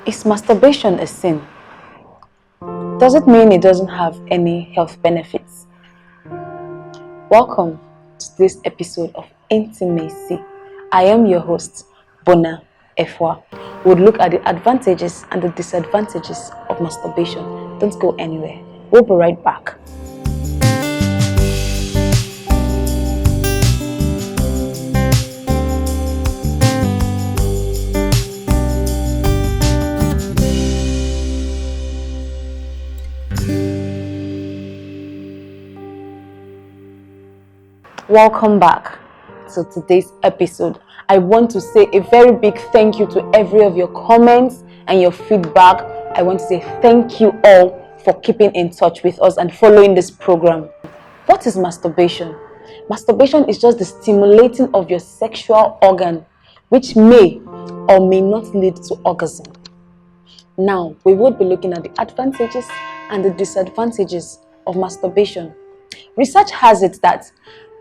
Is masturbation a sin? Does it mean it doesn't have any health benefits? Welcome to this episode of Intimacy. I am your host, Bona Efwa. We'll look at the advantages and the disadvantages of masturbation. Don't go anywhere. We'll be right back. Welcome back to today's episode. I want to say a very big thank you to every of your comments and your feedback. I want to say thank you all for keeping in touch with us and following this program. What is masturbation? Masturbation is just the stimulating of your sexual organ, which may or may not lead to orgasm. Now, we will be looking at the advantages and the disadvantages of masturbation. Research has it that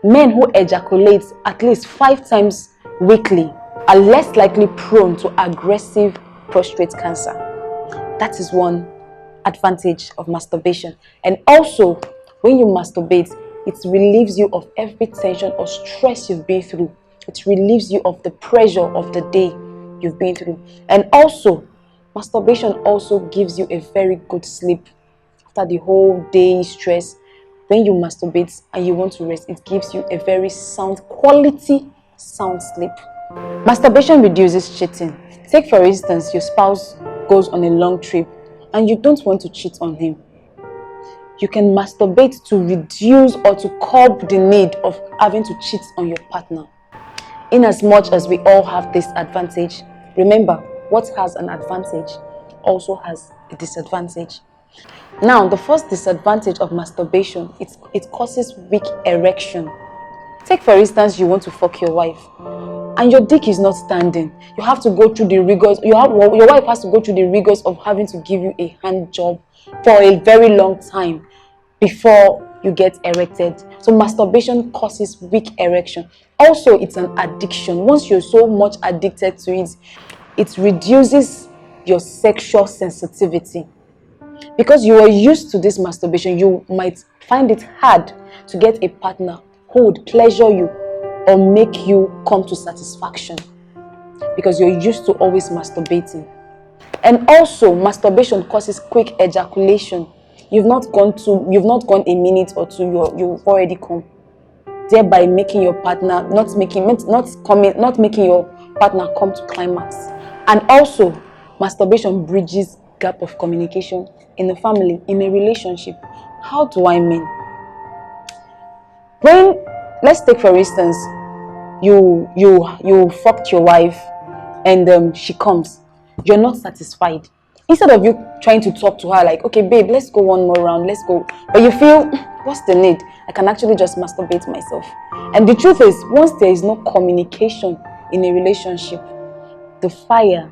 men who ejaculate at least 5 times weekly are less likely prone to aggressive prostate cancer. That is one advantage of masturbation. And also, when you masturbate, it relieves you of every tension or stress you've been through. It relieves you of the pressure of the day you've been through. And also, masturbation also gives you a very good sleep after the whole day stress. When you masturbate and you want to rest, it gives you a very sound, quality sound sleep. Masturbation reduces cheating. Take for instance, your spouse goes on a long trip and you don't want to cheat on him. You can masturbate to reduce or to curb the need of having to cheat on your partner. In as much as we all have this advantage, remember, what has an advantage also has a disadvantage. Now, the first disadvantage of masturbation, it causes weak erection. Take for instance, you want to fuck your wife and your dick is not standing. You have to go through the rigors. Your wife has to go through the rigors of having to give you a hand job for a very long time before you get erected. So masturbation causes weak erection. Also, it's an addiction. Once you're so much addicted to it, it reduces your sexual sensitivity. Because you are used to this masturbation, you might find it hard to get a partner who would pleasure you or make you come to satisfaction because you're used to always masturbating. And also, masturbation causes quick ejaculation. You've not gone a minute or two, you've already come, thereby making your partner not making your partner come to climax. And also, masturbation bridges gap of communication in a family, in a relationship. How do I mean? Let's take for instance, you fucked your wife and she comes. You're not satisfied. Instead of you trying to talk to her like, okay babe, let's go one more round, let's go. But you feel, what's the need? I can actually just masturbate myself. And the truth is, once there is no communication in a relationship, the fire,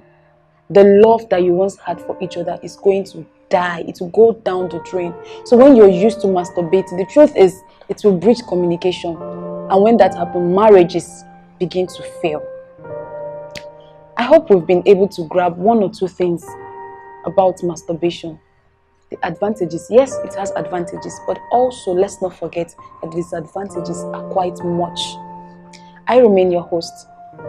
the love that you once had for each other is going to die. It will go down the drain. So when you're used to masturbating, the truth is it will breach communication. And when that happens, marriages begin to fail. I hope we've been able to grab one or two things about masturbation. The advantages, yes, it has advantages, but also let's not forget that the disadvantages are quite much. I remain your host,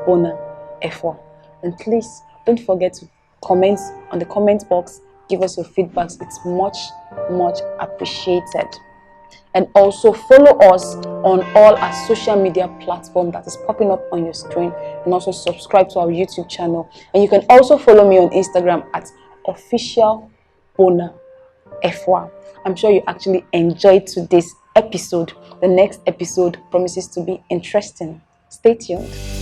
Bona Efwa. And please don't forget to comment on the comment box. Give us your feedbacks. It's much appreciated. And also follow us on all our social media platforms that is popping up on your screen. And also subscribe to our YouTube channel. And you can also follow me on Instagram at official Bona Efwa. I'm sure you actually enjoyed today's episode. The next episode promises to be interesting. Stay tuned.